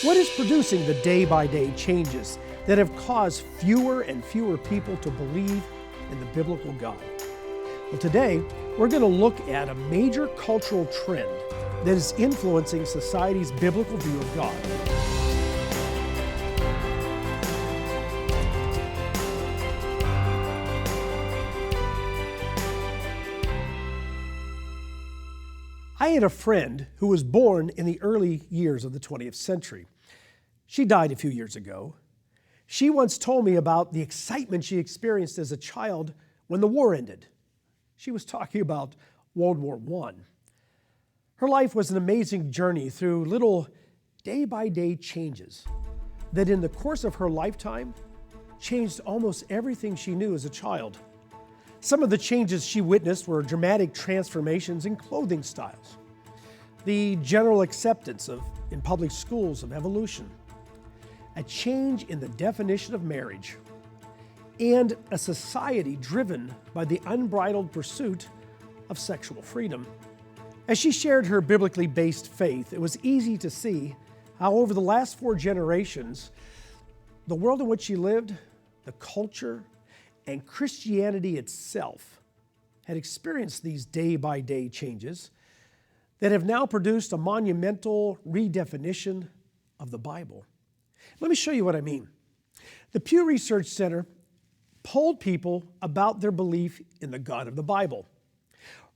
What is producing the day-by-day changes that have caused fewer and fewer people to believe in the biblical God? Well, today, we're going to look at a major cultural trend that is influencing society's biblical view of God. I had a friend who was born in the early years of the 20th century. She died a few years ago. She once told me about the excitement she experienced as a child when the war ended. She was talking about World War I. Her life was an amazing journey through little day-by-day changes that in the course of her lifetime changed almost everything she knew as a child. Some of the changes she witnessed were dramatic transformations in clothing styles, the general acceptance in public schools of evolution, a change in the definition of marriage, and a society driven by the unbridled pursuit of sexual freedom. As she shared her biblically based faith, it was easy to see how over the last 4 generations, the world in which she lived, the culture, and Christianity itself had experienced these day-by-day changes that have now produced a monumental redefinition of the Bible. Let me show you what I mean. The Pew Research Center polled people about their belief in the God of the Bible.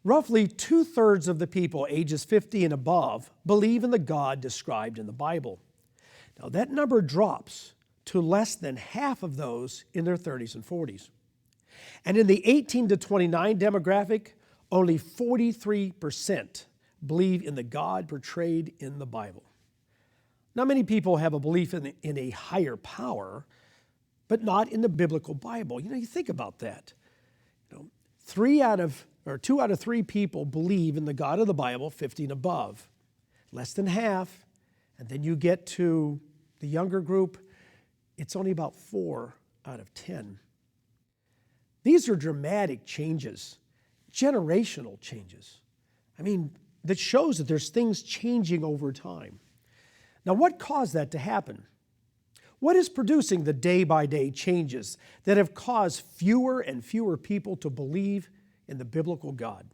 Roughly 2/3 of the people ages 50 and above believe in the God described in the Bible. Now that number drops to less than half of those in their 30s and 40s. And in the 18 to 29 demographic, only 43% believe in the God portrayed in the Bible. Now, many people have a belief in a higher power, but not in the biblical Bible. You think about that. 2 out of 3 people believe in the God of the Bible, 50 and above. Less than half, and then you get to the younger group, it's only about 4 out of 10. These are dramatic changes, generational changes. That shows that there's things changing over time. Now, what caused that to happen? What is producing the day-by-day changes that have caused fewer and fewer people to believe in the biblical God?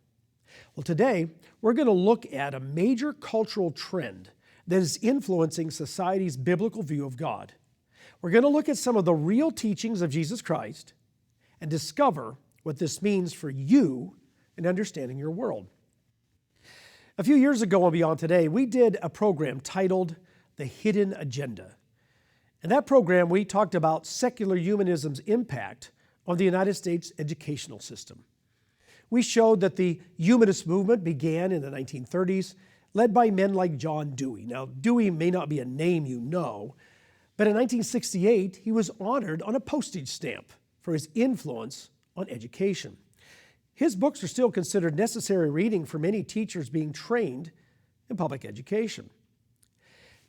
Well, today, we're going to look at a major cultural trend that is influencing society's biblical view of God. We're going to look at some of the real teachings of Jesus Christ and discover what this means for you in understanding your world. A few years ago on Beyond Today, we did a program titled The Hidden Agenda. In that program, we talked about secular humanism's impact on the United States educational system. We showed that the humanist movement began in the 1930s, led by men like John Dewey. Now, Dewey may not be a name you know, but in 1968, he was honored on a postage stamp for his influence on education. His books are still considered necessary reading for many teachers being trained in public education.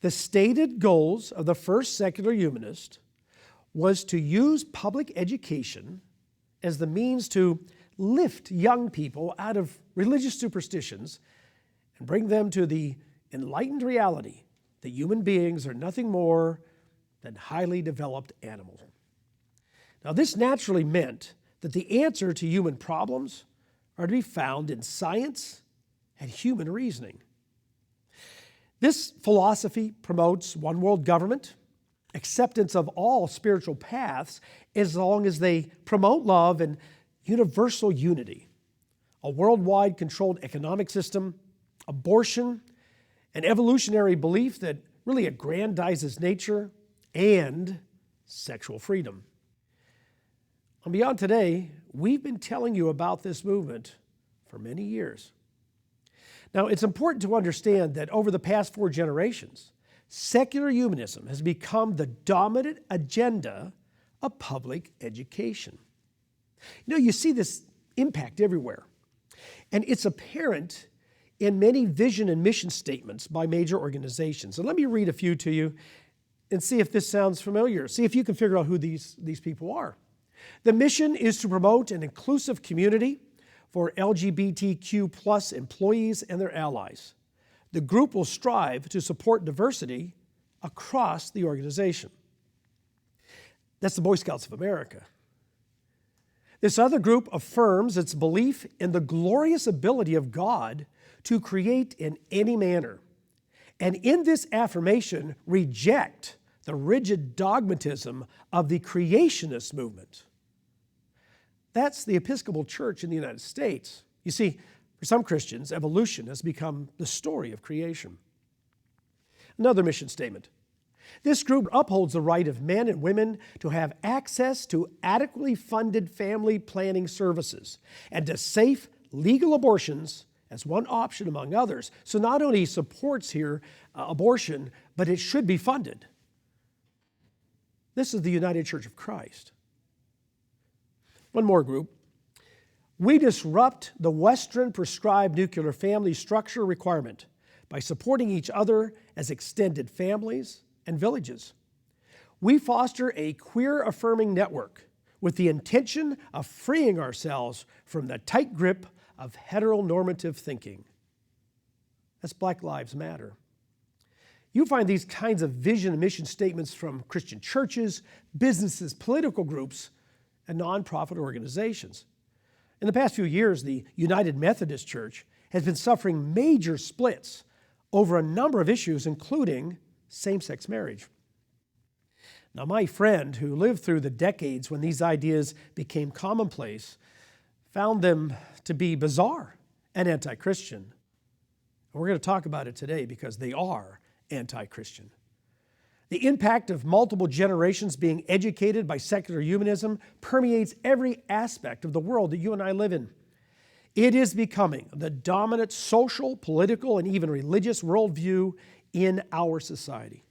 The stated goals of the first secular humanist was to use public education as the means to lift young people out of religious superstitions and bring them to the enlightened reality that human beings are nothing more than highly developed animals. Now, this naturally meant that the answer to human problems are to be found in science and human reasoning. This philosophy promotes one world government, acceptance of all spiritual paths as long as they promote love and universal unity, a worldwide controlled economic system, abortion, an evolutionary belief that really aggrandizes nature, and sexual freedom. On Beyond Today, we've been telling you about this movement for many years. Now, it's important to understand that over the past 4 generations, secular humanism has become the dominant agenda of public education. You see this impact everywhere, and it's apparent in many vision and mission statements by major organizations. And let me read a few to you and see if this sounds familiar. See if you can figure out who these people are. The mission is to promote an inclusive community for LGBTQ+ employees and their allies. The group will strive to support diversity across the organization. That's the Boy Scouts of America. This other group affirms its belief in the glorious ability of God to create in any manner, and in this affirmation reject the rigid dogmatism of the creationist movement. That's the Episcopal Church in the United States. You see, for some Christians, evolution has become the story of creation. Another mission statement. This group upholds the right of men and women to have access to adequately funded family planning services and to safe legal abortions as one option among others. So not only supports here abortion, but it should be funded. This is the United Church of Christ. One more group. We disrupt the Western prescribed nuclear family structure requirement by supporting each other as extended families and villages. We foster a queer-affirming network with the intention of freeing ourselves from the tight grip of heteronormative thinking. That's Black Lives Matter. You find these kinds of vision and mission statements from Christian churches, businesses, political groups, and nonprofit organizations. In the past few years, the United Methodist Church has been suffering major splits over a number of issues, including same-sex marriage. Now, my friend who lived through the decades when these ideas became commonplace found them to be bizarre and anti-Christian. And we're going to talk about it today because they are anti-Christian. The impact of multiple generations being educated by secular humanism permeates every aspect of the world that you and I live in. It is becoming the dominant social, political, and even religious worldview in our society.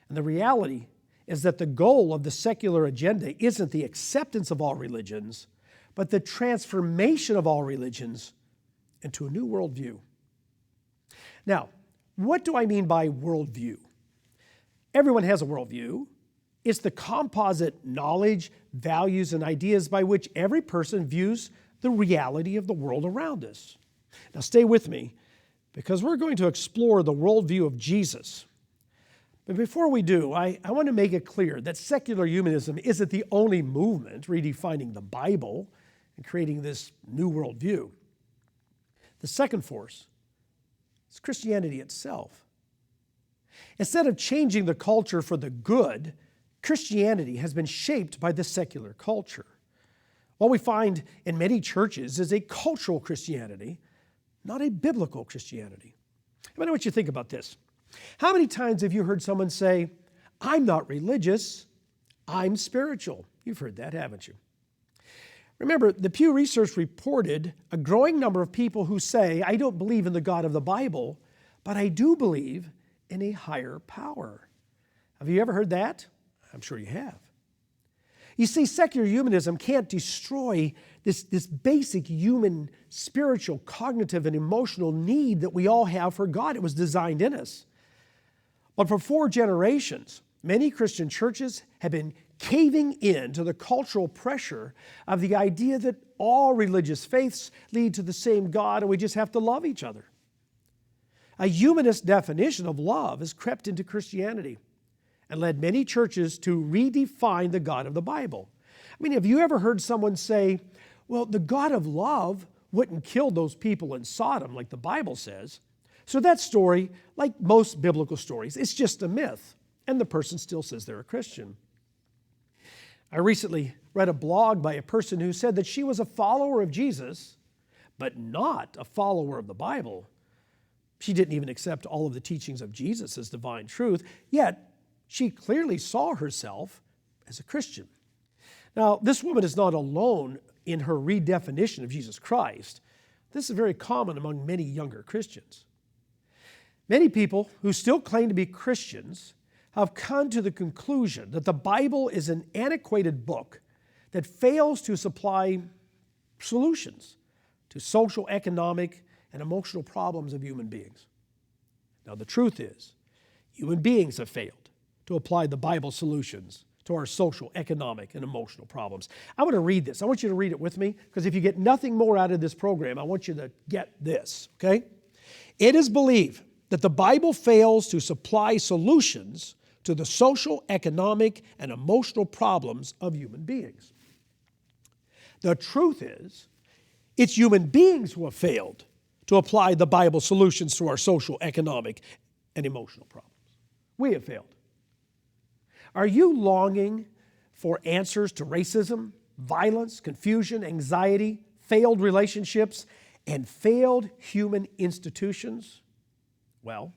And the reality is that the goal of the secular agenda isn't the acceptance of all religions, but the transformation of all religions into a new worldview. Now, what do I mean by worldview? Everyone has a worldview. It's the composite knowledge, values, and ideas by which every person views the reality of the world around us. Now stay with me, because we're going to explore the worldview of Jesus. But before we do, I want to make it clear that secular humanism isn't the only movement redefining the Bible and creating this new worldview. The second force is Christianity itself. Instead of changing the culture for the good, Christianity has been shaped by the secular culture. What we find in many churches is a cultural Christianity, not a biblical Christianity. I want you to think about this. How many times have you heard someone say, "I'm not religious, I'm spiritual"? You've heard that, haven't you? Remember, the Pew Research reported a growing number of people who say, "I don't believe in the God of the Bible, but I do believe in a higher power." Have you ever heard that? I'm sure you have. You see, secular humanism can't destroy this basic human, spiritual, cognitive, and emotional need that we all have for God. It was designed in us. But for 4 generations, many Christian churches have been caving in to the cultural pressure of the idea that all religious faiths lead to the same God and we just have to love each other. A humanist definition of love has crept into Christianity and led many churches to redefine the God of the Bible. I mean, have you ever heard someone say, "Well, the God of love wouldn't kill those people in Sodom like the Bible says. So that story, like most biblical stories, it's just a myth." And the person still says they're a Christian. I recently read a blog by a person who said that she was a follower of Jesus, but not a follower of the Bible. She didn't even accept all of the teachings of Jesus as divine truth, yet she clearly saw herself as a Christian. Now, this woman is not alone in her redefinition of Jesus Christ. This is very common among many younger Christians. Many people who still claim to be Christians have come to the conclusion that the Bible is an antiquated book that fails to supply solutions to social, economic, and emotional problems of human beings. Now, the truth is, human beings have failed to apply the Bible solutions to our social, economic, and emotional problems. I want to read this. I want you to read it with me, because if you get nothing more out of this program, I want you to get this, okay? It is believed that the Bible fails to supply solutions to the social, economic, and emotional problems of human beings. The truth is, it's human beings who have failed to apply the Bible solutions to our social, economic, and emotional problems. We have failed. Are you longing for answers to racism, violence, confusion, anxiety, failed relationships, and failed human institutions? Well,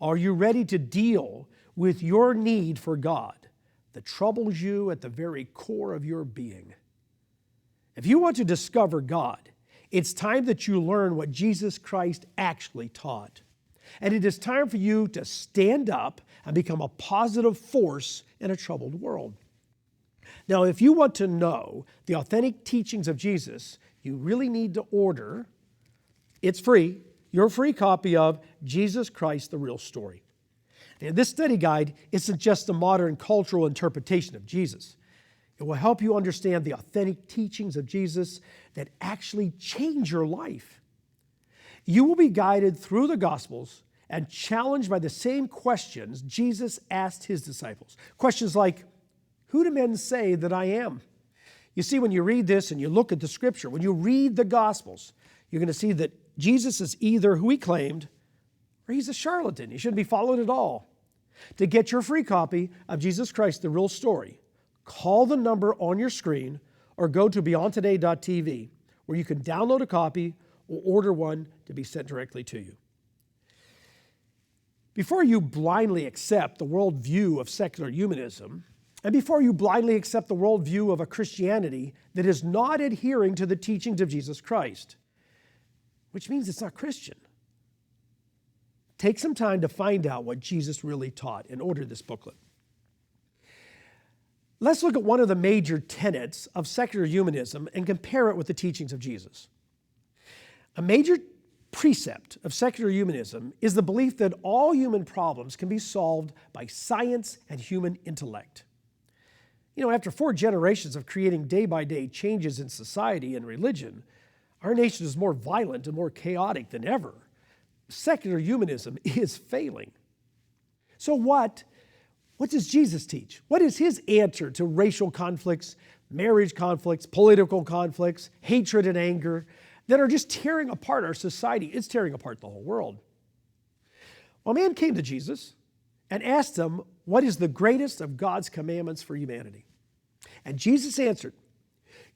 are you ready to deal with your need for God that troubles you at the very core of your being? If you want to discover God, it's time that you learn what Jesus Christ actually taught. And it is time for you to stand up and become a positive force in a troubled world. Now, if you want to know the authentic teachings of Jesus, you really need to order, it's free, your free copy of Jesus Christ, the Real Story. And this study guide isn't just a modern cultural interpretation of Jesus. It will help you understand the authentic teachings of Jesus that actually change your life. You will be guided through the Gospels and challenged by the same questions Jesus asked his disciples. Questions like, who do men say that I am? You see, when you read this and you look at the Scripture, when you read the Gospels, you're going to see that Jesus is either who he claimed or he's a charlatan. He shouldn't be followed at all. To get your free copy of Jesus Christ, the Real Story, call the number on your screen or go to beyondtoday.tv where you can download a copy or order one to be sent directly to you. Before you blindly accept the worldview of secular humanism, and before you blindly accept the worldview of a Christianity that is not adhering to the teachings of Jesus Christ, which means it's not Christian, take some time to find out what Jesus really taught and order this booklet. Let's look at one of the major tenets of secular humanism and compare it with the teachings of Jesus. A major precept of secular humanism is the belief that all human problems can be solved by science and human intellect. After 4 generations of creating day-by-day changes in society and religion, our nation is more violent and more chaotic than ever. Secular humanism is failing. So what does Jesus teach? What is his answer to racial conflicts, marriage conflicts, political conflicts, hatred and anger that are just tearing apart our society? It's tearing apart the whole world. Well, a man came to Jesus and asked him, what is the greatest of God's commandments for humanity? And Jesus answered,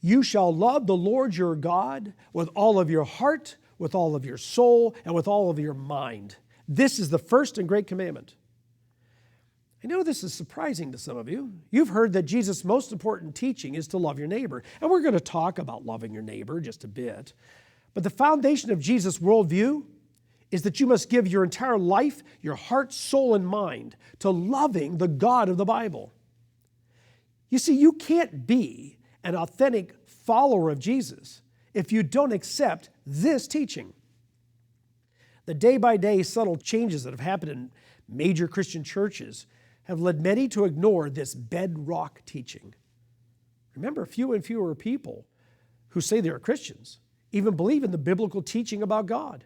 you shall love the Lord your God with all of your heart, with all of your soul, and with all of your mind. This is the first and great commandment. I know this is surprising to some of you. You've heard that Jesus' most important teaching is to love your neighbor. And we're going to talk about loving your neighbor just a bit. But the foundation of Jesus' worldview is that you must give your entire life, your heart, soul, and mind to loving the God of the Bible. You see, you can't be an authentic follower of Jesus if you don't accept this teaching. The day-by-day subtle changes that have happened in major Christian churches have led many to ignore this bedrock teaching. Remember, fewer and fewer people who say they are Christians even believe in the biblical teaching about God.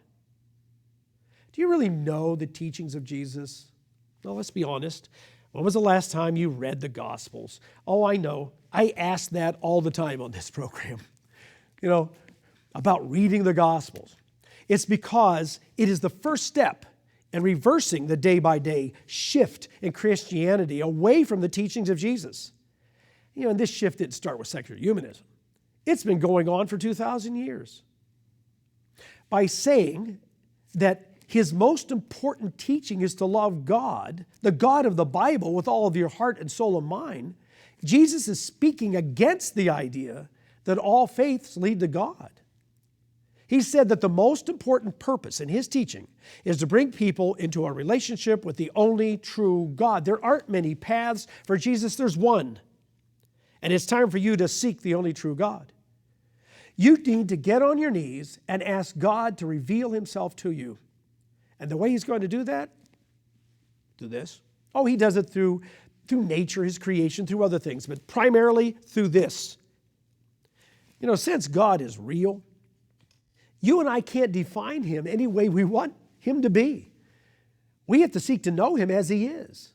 Do you really know the teachings of Jesus? Well, let's be honest. When was the last time you read the Gospels? Oh, I know. I ask that all the time on this program, about reading the Gospels. It's because it is the first step in reversing the day-by-day shift in Christianity away from the teachings of Jesus. And this shift didn't start with secular humanism. It's been going on for 2,000 years. By saying that his most important teaching is to love God, the God of the Bible, with all of your heart and soul and mind, Jesus is speaking against the idea that all faiths lead to God. He said that the most important purpose in his teaching is to bring people into a relationship with the only true God. There aren't many paths for Jesus, there's one. And it's time for you to seek the only true God. You need to get on your knees and ask God to reveal himself to you. And the way he's going to do that? Through this. Oh, he does it through nature, his creation, through other things, but primarily through this. Since God is real, you and I can't define him any way we want him to be. We have to seek to know him as he is.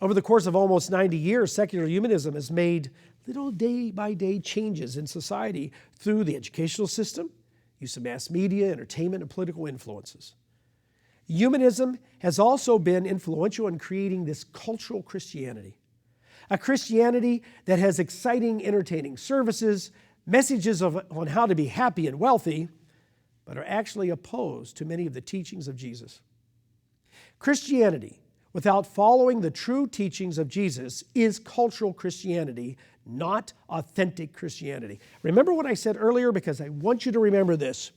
Over the course of almost 90 years, secular humanism has made little day-by-day changes in society through the educational system, use of mass media, entertainment, and political influences. Humanism has also been influential in creating this cultural Christianity, a Christianity that has exciting, entertaining services, messages on how to be happy and wealthy, but are actually opposed to many of the teachings of Jesus. Christianity, without following the true teachings of Jesus, is cultural Christianity, not authentic Christianity. Remember what I said earlier, because I want you to remember this.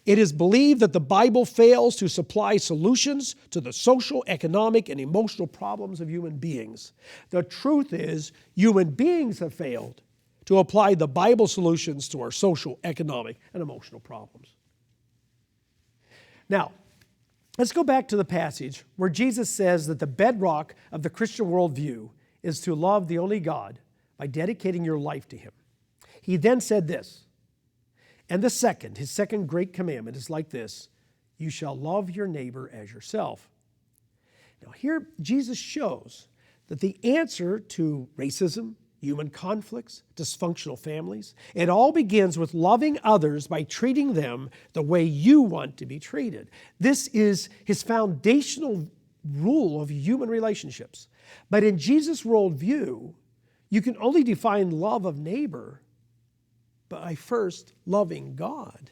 It is believed that the Bible fails to supply solutions to the social, economic, and emotional problems of human beings. The truth is, human beings have failed to apply the Bible solutions to our social, economic, and emotional problems. Now, let's go back to the passage where Jesus says that the bedrock of the Christian worldview is to love the only God by dedicating your life to him. He then said this, and his second great commandment is like this: you shall love your neighbor as yourself. Now here, Jesus shows that the answer to racism, human conflicts, dysfunctional families, it all begins with loving others by treating them the way you want to be treated. This is his foundational rule of human relationships. But in Jesus' worldview, you can only define love of neighbor by first loving God.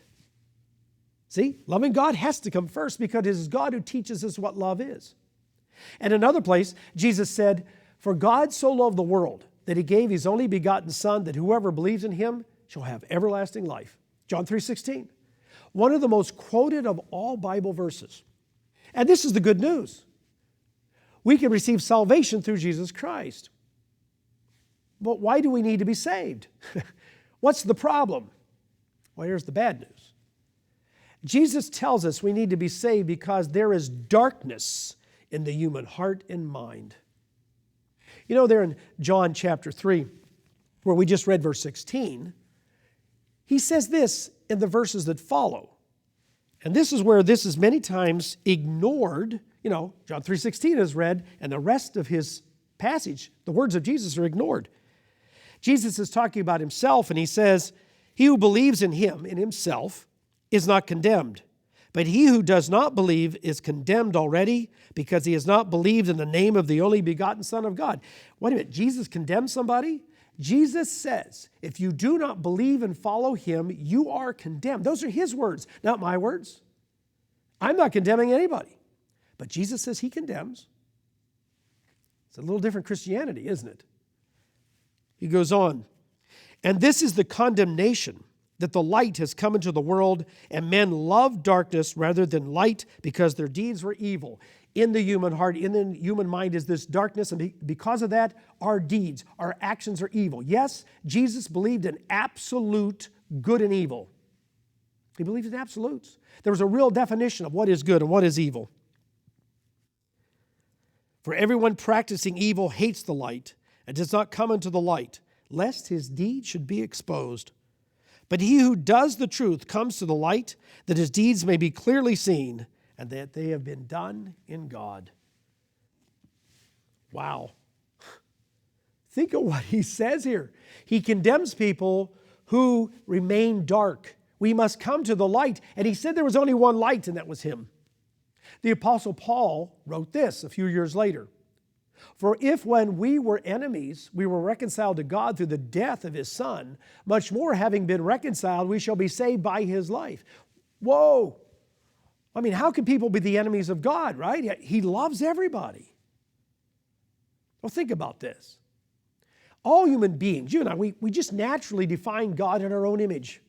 See, loving God has to come first because it is God who teaches us what love is. And another place, Jesus said, "For God so loved the world that he gave his only begotten Son, that whoever believes in him shall have everlasting life." John 3:16. One of the most quoted of all Bible verses. And this is the good news. We can receive salvation through Jesus Christ. But why do we need to be saved? What's the problem? Well, here's the bad news. Jesus tells us we need to be saved because there is darkness in the human heart and mind. You know, there in John chapter 3, where we just read verse 16, he says this in the verses that follow. And this is where this is many times ignored. You know, John 3:16 is read, and the rest of his passage, the words of Jesus, are ignored. Jesus is talking about himself, and he says, "He who believes in him, in himself, is not condemned. But he who does not believe is condemned already, because he has not believed in the name of the only begotten Son of God." Wait a minute, Jesus condemned somebody? Jesus says, if you do not believe and follow him, you are condemned. Those are his words, not my words. I'm not condemning anybody. But Jesus says he condemns. It's a little different Christianity, isn't it? He goes on, "And this is the condemnation, that the light has come into the world, and men love darkness rather than light, because their deeds were evil." In the human heart, in the human mind is this darkness, and because of that, our deeds, our actions are evil. Yes, Jesus believed in absolute good and evil. He believed in absolutes. There was a real definition of what is good and what is evil. "For everyone practicing evil hates the light, and does not come into the light, lest his deed should be exposed. But he who does the truth comes to the light, that his deeds may be clearly seen, and that they have been done in God." Wow. Think of what he says here. He condemns people who remain dark. We must come to the light. And he said there was only one light, and that was him. The Apostle Paul wrote this a few years later. "For if when we were enemies, we were reconciled to God through the death of his Son, much more having been reconciled, we shall be saved by his life." Whoa! I mean, how can people be the enemies of God, right? He loves everybody. Well, think about this. All human beings, you and I, we just naturally define God in our own image.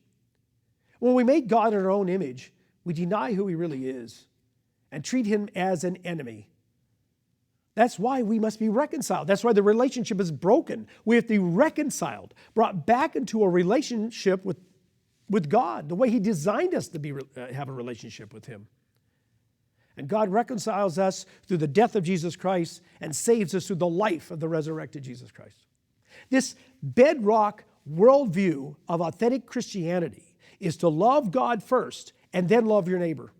When we make God in our own image, we deny who he really is and treat him as an enemy. That's why we must be reconciled. That's why the relationship is broken. We have to be reconciled, brought back into a relationship with God, the way he designed us to have a relationship with him. And God reconciles us through the death of Jesus Christ and saves us through the life of the resurrected Jesus Christ. This bedrock worldview of authentic Christianity is to love God first and then love your neighbor.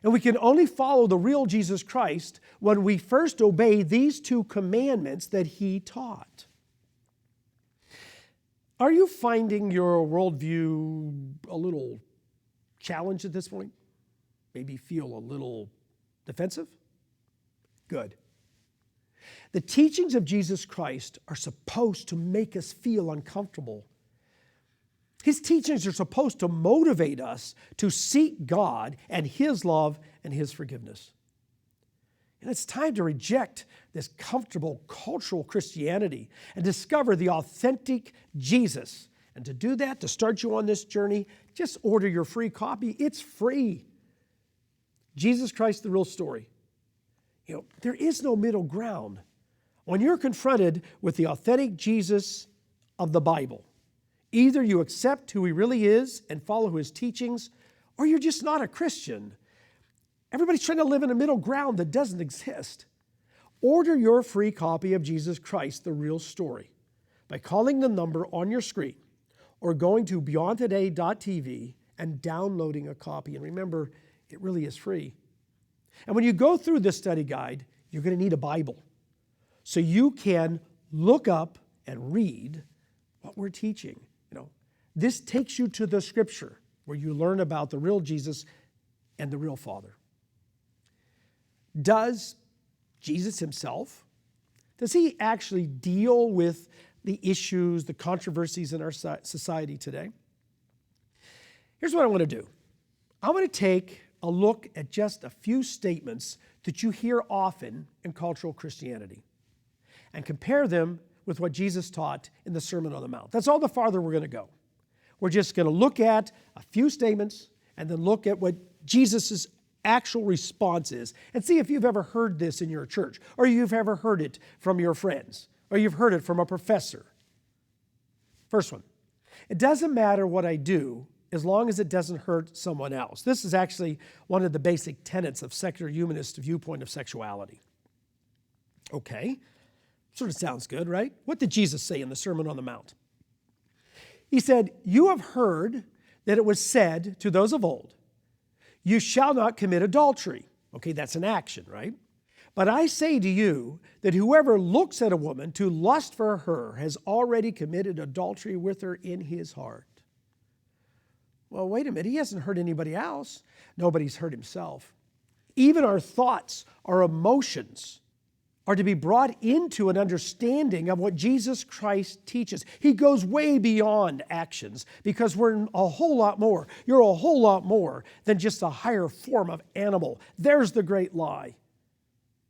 And we can only follow the real Jesus Christ when we first obey these two commandments that he taught. Are you finding your worldview a little challenged at this point? Maybe feel a little defensive? Good. The teachings of Jesus Christ are supposed to make us feel uncomfortable. His teachings are supposed to motivate us to seek God and his love and his forgiveness. And it's time to reject this comfortable cultural Christianity and discover the authentic Jesus. And to do that, to start you on this journey, just order your free copy. It's free. Jesus Christ, the Real Story. There is no middle ground. When you're confronted with the authentic Jesus of the Bible, either you accept who he really is and follow his teachings, or you're just not a Christian. Everybody's trying to live in a middle ground that doesn't exist. Order your free copy of Jesus Christ, the Real Story, by calling the number on your screen or going to beyondtoday.tv and downloading a copy. And remember, it really is free. And when you go through this study guide, you're going to need a Bible so you can look up and read what we're teaching. This takes you to the Scripture where you learn about the real Jesus and the real Father. Does Jesus himself, does he actually deal with the issues, the controversies in our society today? Here's what I want to do. I want to take a look at just a few statements that you hear often in cultural Christianity and compare them with what Jesus taught in the Sermon on the Mount. That's all the farther we're going to go. We're just going to look at a few statements and then look at what Jesus' actual response is and see if you've ever heard this in your church, or you've ever heard it from your friends, or you've heard it from a professor. First one, it doesn't matter what I do as long as it doesn't hurt someone else. This is actually one of the basic tenets of secular humanist viewpoint of sexuality. Okay, sort of sounds good, right? What did Jesus say in the Sermon on the Mount? He said, "You have heard that it was said to those of old, 'You shall not commit adultery.'" Okay, that's an action, right? "But I say to you that whoever looks at a woman to lust for her has already committed adultery with her in his heart." Well, wait a minute. He hasn't hurt anybody else. Nobody's hurt himself. Even our thoughts, our emotions, are to be brought into an understanding of what Jesus Christ teaches. He goes way beyond actions because we're a whole lot more. You're a whole lot more than just a higher form of animal. There's the great lie.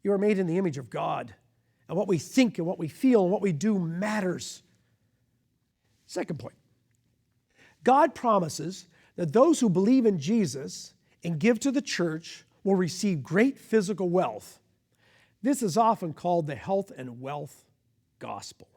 You are made in the image of God, and what we think and what we feel and what we do matters. Second point, God promises that those who believe in Jesus and give to the church will receive great physical wealth. This is often called the health and wealth gospel.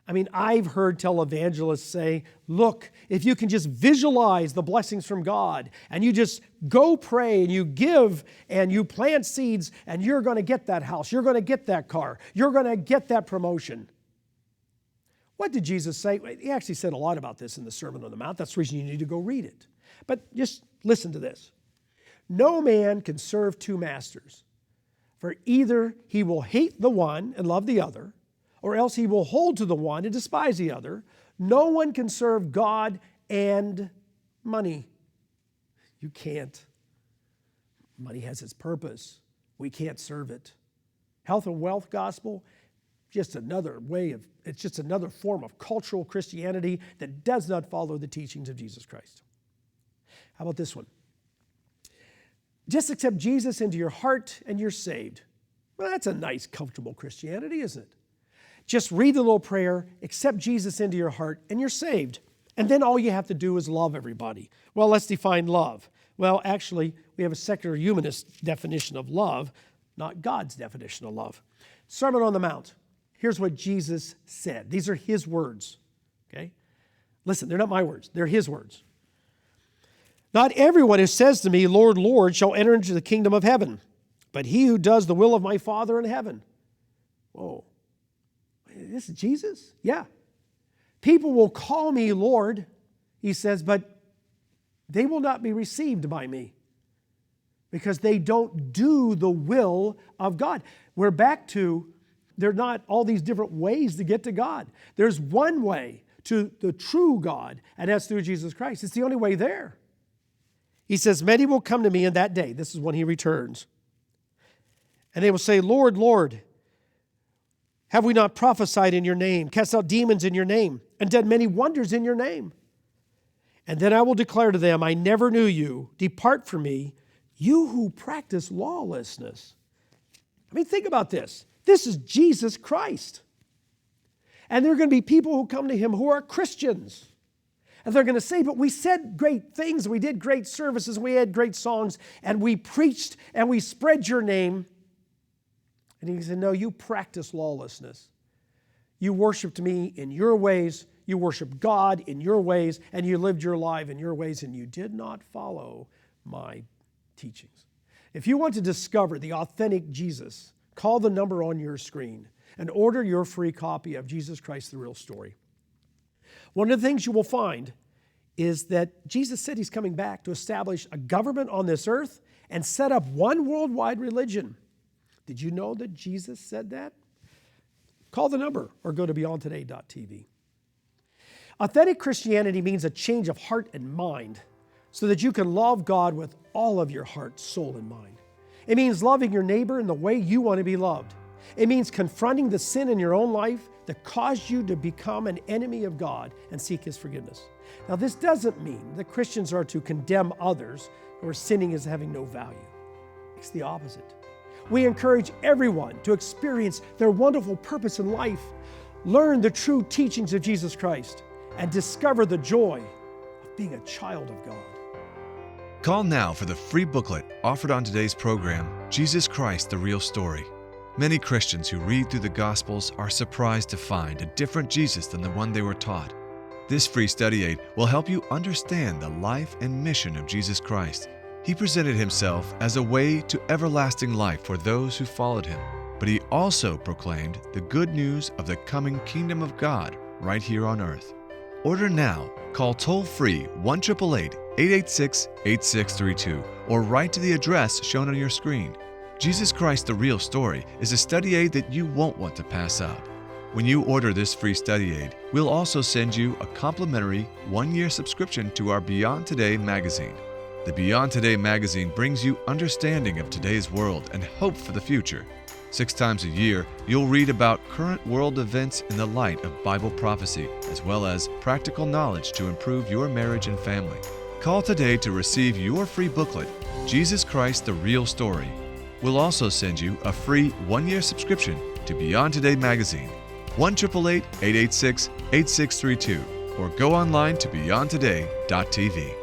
I mean, I've heard televangelists say, look, if you can just visualize the blessings from God and you just go pray and you give and you plant seeds and you're going to get that house, you're going to get that car, you're going to get that promotion. What did Jesus say? He actually said a lot about this in the Sermon on the Mount. That's the reason you need to go read it. But just listen to this. "No man can serve two masters. For either he will hate the one and love the other, or else he will hold to the one and despise the other. No one can serve God and money." You can't. Money has its purpose. We can't serve it. Health and wealth gospel, just another it's just another form of cultural Christianity that does not follow the teachings of Jesus Christ. How about this one? Just accept Jesus into your heart and you're saved. Well, that's a nice, comfortable Christianity, isn't it? Just read the little prayer, accept Jesus into your heart, and you're saved. And then all you have to do is love everybody. Well, let's define love. Well, actually, we have a secular humanist definition of love, not God's definition of love. Sermon on the Mount. Here's what Jesus said. These are his words. Okay? Listen, they're not my words. They're his words. "Not everyone who says to me, 'Lord, Lord,' shall enter into the kingdom of heaven, but he who does the will of my Father in heaven." Whoa. This is Jesus? Yeah. "People will call me Lord," he says, "but they will not be received by me. because they don't do the will of God. We're back to, there are not all these different ways to get to God. There's one way to the true God, and that's through Jesus Christ. It's the only way there. He says, many will come to me in that day. This is when he returns. And they will say, Lord, Lord, have we not prophesied in your name, cast out demons in your name, and done many wonders in your name? And then I will declare to them, I never knew you. Depart from me, you who practice lawlessness. I mean, think about this. This is Jesus Christ. And there are going to be people who come to him who are Christians. And they're going to say, but we said great things, we did great services, we had great songs, and we preached and we spread your name. And he said, no, you practice lawlessness. You worshiped me in your ways, you worshiped God in your ways, and you lived your life in your ways, and you did not follow my teachings. If you want to discover the authentic Jesus, call the number on your screen and order your free copy of Jesus Christ, the Real Story. One of the things you will find is that Jesus said he's coming back to establish a government on this earth and set up one worldwide religion. Did you know that Jesus said that? Call the number or go to beyondtoday.tv. Authentic Christianity means a change of heart and mind so that you can love God with all of your heart, soul, and mind. It means loving your neighbor in the way you want to be loved. It means confronting the sin in your own life that caused you to become an enemy of God and seek his forgiveness. Now, this doesn't mean that Christians are to condemn others who are sinning as having no value. It's the opposite. We encourage everyone to experience their wonderful purpose in life, learn the true teachings of Jesus Christ, and discover the joy of being a child of God. Call now for the free booklet offered on today's program, Jesus Christ, the Real Story. Many Christians who read through the Gospels are surprised to find a different Jesus than the one they were taught. This free study aid will help you understand the life and mission of Jesus Christ. He presented himself as a way to everlasting life for those who followed him, but he also proclaimed the good news of the coming kingdom of God right here on earth. Order now. Call toll-free 1-888-886-8632 or write to the address shown on your screen. Jesus Christ, the Real Story is a study aid that you won't want to pass up. When you order this free study aid, we'll also send you a complimentary 1-year subscription to our Beyond Today magazine. The Beyond Today magazine brings you understanding of today's world and hope for the future. 6 times a year, you'll read about current world events in the light of Bible prophecy, as well as practical knowledge to improve your marriage and family. Call today to receive your free booklet, Jesus Christ, the Real Story. We'll also send you a free 1-year subscription to Beyond Today magazine. 1-888-886-8632 or go online to beyondtoday.tv.